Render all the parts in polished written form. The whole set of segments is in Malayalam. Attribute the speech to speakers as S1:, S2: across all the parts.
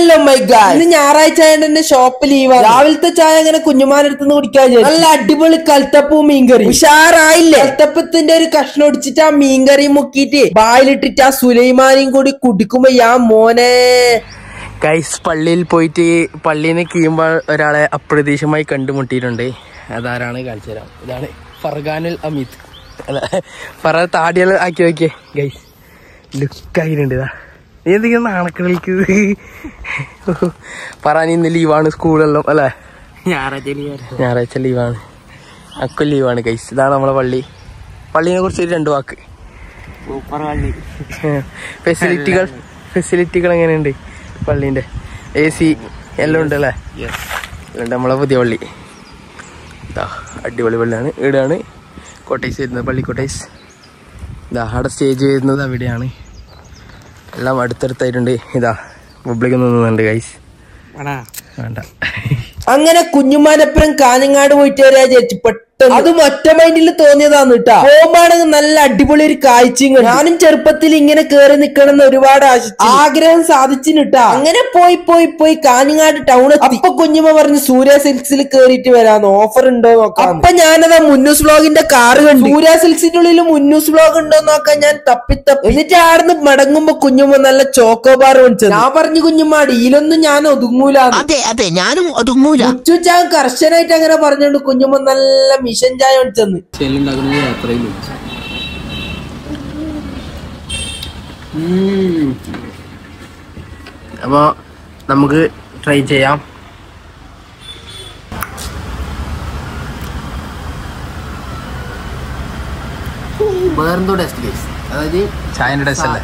S1: ഹലോ മൈ ഗായ്സ്, ഇന്ന് ഞായറാഴ്ച ആയതുകൊണ്ട് തന്നെ ഷോപ്പ് ലീവാണ്. രാവിലത്തെ ചായ അങ്ങനെ കുഞ്ഞുമാനടുത്തുനിന്ന് കുടിക്കാൻ വിചാരിച്ചു. നല്ല അടിപൊളി കൽത്തപ്പവും മീൻകറി ഉഷാറായില്ലേ. കൽത്തപ്പത്തിന്റെ ഒരു കഷ്ണം ഒടിച്ചിട്ട് ആ മീൻകറിയും മുക്കിയിട്ട് ബായിലിട്ടിട്ട് ആ സുലൈമാനിയും കൂടി കുടിക്കുമ്പോ മോനെ
S2: ഗൈസ്, പള്ളിയിൽ പോയിട്ട് പള്ളിയിൽ നിന്ന് കീയുമ്പോൾ ഒരാളെ അപ്രതീക്ഷിതമായി കണ്ടുമുട്ടിയിട്ടുണ്ട്. അതാരാണ് കാണിച്ചു തരാം. ഇതാണ് ഫർഗാനുൽ അമീദ്. അല്ല, ഫറ താടികൾ ആക്കി നോക്കിയേ ഗൈസ്, ലുക്കായിട്ടുണ്ട്. ഇതാ നീ എന്തെങ്കിലും നാണക്കടൽക്ക് പറയാൻ ഇന്ന് ലീവാണ് സ്കൂളെല്ലാം അല്ലേ, ഞായറാഴ്ച ലീവാണ്, അക്കും ലീവാണ് ഗൈസ്. ഇതാണ് നമ്മളെ പള്ളിനെ കുറിച്ച് രണ്ട് വാക്ക്. ഫെസിലിറ്റികൾ എങ്ങനെയുണ്ട് പള്ളീൻ്റെ? AC എല്ലാം ഉണ്ട് അല്ലേ? ഉണ്ട്. നമ്മളെ പുതിയ പള്ളി ഇതാ അടിപൊളി പള്ളിയാണ്. ഇവിടെയാണ് കോട്ടേഴ്സ് വരുന്നത്, പള്ളി കോട്ടേഴ്സ്. ഇതാ അവിടെ സ്റ്റേജ് വരുന്നത് അവിടെയാണ്. എല്ലാം അടുത്തടുത്തായിട്ടുണ്ട്. ഇതാ പബ്ലിക് നിന്നുണ്ട് ഗൈസ്, വേണ്ട.
S1: അങ്ങനെ കുഞ്ഞുമാനപ്പുറം കാഞ്ഞങ്ങാട് പോയിട്ട് വരാ വിചാരിച്ചു. പെട്ടെന്ന് അതും ഒറ്റ മൈൻഡിൽ തോന്നിയതാന്ന് കേട്ടാ. പോകുമ്പോഴാണെങ്കിൽ നല്ല അടിപൊളി ഒരു കാഴ്ചയും. ഞാനും ചെറുപ്പത്തിൽ ഇങ്ങനെ കേറി നിക്കണം എന്ന് ഒരുപാട് ആഗ്രഹം സാധിച്ചിട്ടാ. അങ്ങനെ പോയി കാഞ്ഞങ്ങാട് ടൗൺ എത്തി. അപ്പൊ കുഞ്ഞുമ്മ പറഞ്ഞു സൂര്യ സിൽക്സിൽ കേറിയിട്ട് വരാന്ന്, ഓഫർ ഉണ്ടോ നോക്കാം. അപ്പൊ ഞാനതാ മുന്നൂസ് വ്ലോഗിന്റെ കാറ് കണ്ടു. സൂര്യ സിൽക്സിന്റെ ഉള്ളിൽ മുന്നൂസ് വ്ലോഗ് ഉണ്ടോ നോക്കാൻ ഞാൻ തപ്പി. എന്നിട്ട് ആടുന്ന് മടങ്ങുമ്പോ കുഞ്ഞുമ്മ നല്ല ചോക്കോബാർ മേടിച്ചത്. ഞാൻ പറഞ്ഞു കുഞ്ഞുമ്മ ഡീലൊന്നും ഞാൻ ഒതുങ്ങൂല.
S3: അതെ ഞാനും ഒതുങ്ങൂല.
S1: ഉച്ചൂച്ചാൻ കർശനായിട്ട് അങ്ങനെ പറഞ്ഞോണ്ട് കുഞ്ഞുമ്മ നല്ല മിഷൻ ചായ മേടിച്ചെന്ന്.
S2: അപ്പൊ നമുക്ക് ട്രൈ ചെയ്യാം. വേറെന്തോ ടേസ്റ്റ് ഗൈസ്, അതായത് ചായൻ്റെ ടേസ്റ്റ് അല്ലേ,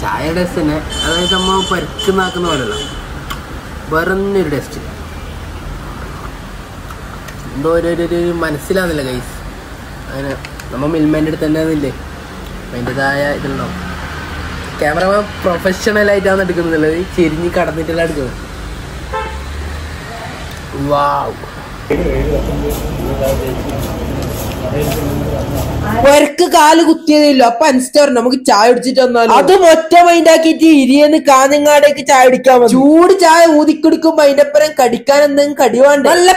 S2: ചായയുടെ ടേസ്റ്റ് തന്നെ. അതായത് നമ്മൾ പരിക്കുന്നാക്കുന്ന പോലെയല്ല, വേറൊന്നൊരു ടേസ്റ്റ് എന്തോ ഒരു മനസ്സിലാകുന്നില്ല ഗൈസ്. അങ്ങനെ നമ്മൾ മിൽമേൻ്റെ അടുത്ത് തന്നെ ആണെന്നില്ലേ, അതിൻ്റെതായ ഇതുണ്ടാവും. ക്യാമറമാൻ പ്രൊഫഷണലായിട്ടാണ് എടുക്കുന്നുള്ളത്, ചെരിഞ്ഞ് കടന്നിട്ടെല്ലാം എടുക്കുന്നത്. വാവ്,
S1: പൊരക്ക് കാല് കുത്തിയതില്ലോ. അപ്പൊ അനുസരിച്ച് നമുക്ക് ചായ കുടിച്ചിട്ട് വന്നാലും അതും ഒറ്റ മൈൻഡാക്കിട്ട് ഇരിയെന്ന് കാഞ്ഞങ്ങാടേക്ക് ചായ കുടിക്കാൻ വന്നു. ചൂട് ചായ ഊതിക്കുടിക്കുമ്പോ അതിന്റെപ്പുറം കടിക്കാൻ എന്തെങ്കിലും കടി വേണ്ട. നല്ല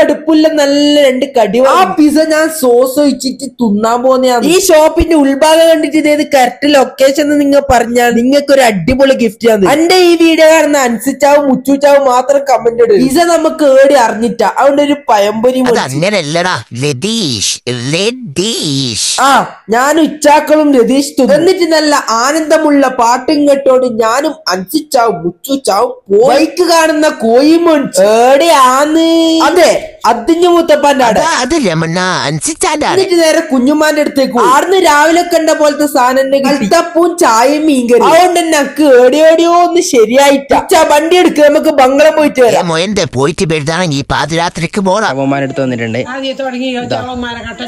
S1: കടുപ്പുള്ള നല്ല രണ്ട് കടി. ആ പിസ ഞാൻ സോസ് ഒഴിച്ചിട്ട് തിന്നാൻ പോന്നെയാണ്. ഈ ഷോപ്പിന്റെ ഉൾഭാഗം കണ്ടിട്ട് ഇതേത് കറക്റ്റ് ലൊക്കേഷൻ എന്ന് നിങ്ങൾ പറഞ്ഞാൽ നിങ്ങൾക്ക് ഒരു അടിപൊളി ഗിഫ്റ്റ് ആണ്. എന്റെ ഈ വീഡിയോ കാണുന്ന അനുസരിച്ചാവും മുച്ചൂച്ചാവും മാത്രം കമന്റ് ഇടും. പിസ നമുക്ക് ഏടി അറിഞ്ഞിട്ടാ, അതുകൊണ്ട് ഒരു പയമ്പൊരി.
S3: അങ്ങനെയല്ലടാ രതീഷ്.
S1: ഞാനും ഇച്ചാക്കളും രതീഷ് എന്നിട്ട് നല്ല ആനന്ദമുള്ള പാട്ടും കേട്ടോണ്ട് ഞാനും അൻസിച്ചാവും മുച്ചുച്ചാവും ബൈക്ക് കാണുന്ന കോയിമോൻ ഏടെയാന്ന്. അതെ, അതിന്റെ മുത്തപ്പാന്റെ ആടെ. എന്നിട്ട് നേരെ കുഞ്ഞുമാന്റെ അടുത്തേക്ക് ആടുന്ന് രാവിലെ കണ്ട പോലത്തെ സാധനം കൽത്തപ്പവും ചായയും മീൻകറി. അതുകൊണ്ട് തന്നെ നമുക്ക് ഏടിയോടിയോ ഒന്ന് ശരിയായിട്ടാ. വണ്ടി എടുക്കുക, നമുക്ക് ബംഗ്ളം പോയിട്ട് വരാം.
S3: പോയിട്ട് ഈ പാതിരാത്രിക്ക് പോകാം.
S2: അടുത്ത് വന്നിട്ടുണ്ട്.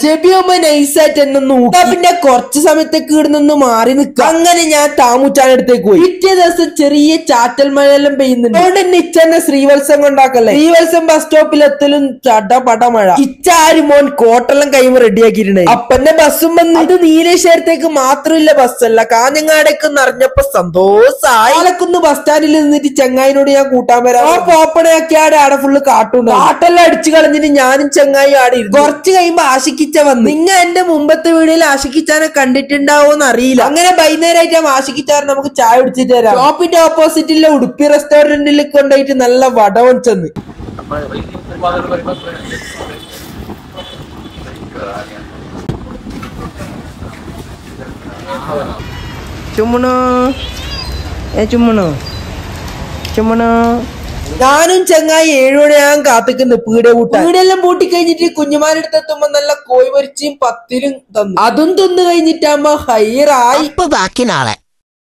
S1: ചെബിയമ്മ നൈസായിട്ട് എന്നെ നോക്കാ. പിന്നെ കുറച്ച് സമയത്തേക്ക് ഇടുന്നൊന്ന് മാറി നിൽക്കുക. അങ്ങനെ ഞാൻ താമൂച്ചാനടുത്തേക്ക് പോയി. പിറ്റേ ദിവസം ചെറിയ ചാറ്റൽ മഴയെല്ലാം പെയ്യുന്നുണ്ട്. അതുകൊണ്ട് തന്നെ ഇച്ചന്നെ ശ്രീവത്സം കൊണ്ടാക്കല്ലേ. ശ്രീവത്സം ബസ് സ്റ്റോപ്പിൽ എത്തലും ചടപട മഴ. ഇച്ചാരും മോൻ കോട്ടെല്ലാം കൈമ റെഡിയാക്കിയിട്ടുണ്ട്. അപ്പന്റെ ബസ്സും വന്ന്. ഇത് നീലേശ്വരത്തേക്ക് മാത്രമില്ല ബസ്സല്ല, കാഞ്ഞങ്ങാടേക്ക് നിറഞ്ഞപ്പോ സന്തോഷായി. പാലക്കുന്ന് ബസ് സ്റ്റാൻഡിൽ നിന്നിട്ട് ചെങ്ങായിനോട് ഞാൻ കൂട്ടാൻ വരാം. ആ പോപ്പണയാക്കിയാടെ ആടെ ഫുള്ള് കാട്ടുണ്ട്. കാട്ടെല്ലാം അടിച്ചു കളഞ്ഞിട്ട് ഞാനും ചെങ്ങായി ആടെ ഇരുന്നു. കുറച്ച് കഴിയുമ്പോ ആശിക്കിച്ച വന്ന്. നിങ്ങൾ എന്റെ മുമ്പത്തെ വീഡിയോയിൽ ആശിക്കിച്ചാനെ കണ്ടിട്ടുണ്ടാവോന്ന് അറിയില്ല. അങ്ങനെ വൈകുന്നേരമായിട്ട് ആശിക്കിച്ചാറ് നമുക്ക് ചായ കുടിച്ചിട്ട് തരാം. ഷോപ്പിന്റെ ഓപ്പോസിറ്റിലെ ഉടുപ്പി റെസ്റ്റോറന്റിൽ കൊണ്ടുപോയിട്ട് നല്ല വട വച്ചെന്ന്. ഞാനും ചങ്ങായി 7 മണിയാകാൻ കാത്തിക്കുന്നു പീടെ കൂട്ടാൻ. പീടെല്ലാം പൂട്ടി കഴിഞ്ഞിട്ട് കുഞ്ഞുമാനടുത്ത് എത്തുമ്പോ നല്ല കോഴി പൊരിച്ചും പത്തിരും തന്നു. അതും തിന്നു കഴിഞ്ഞിട്ടാകുമ്പോ ഹൈറായി.
S3: ബാക്കി നാളെ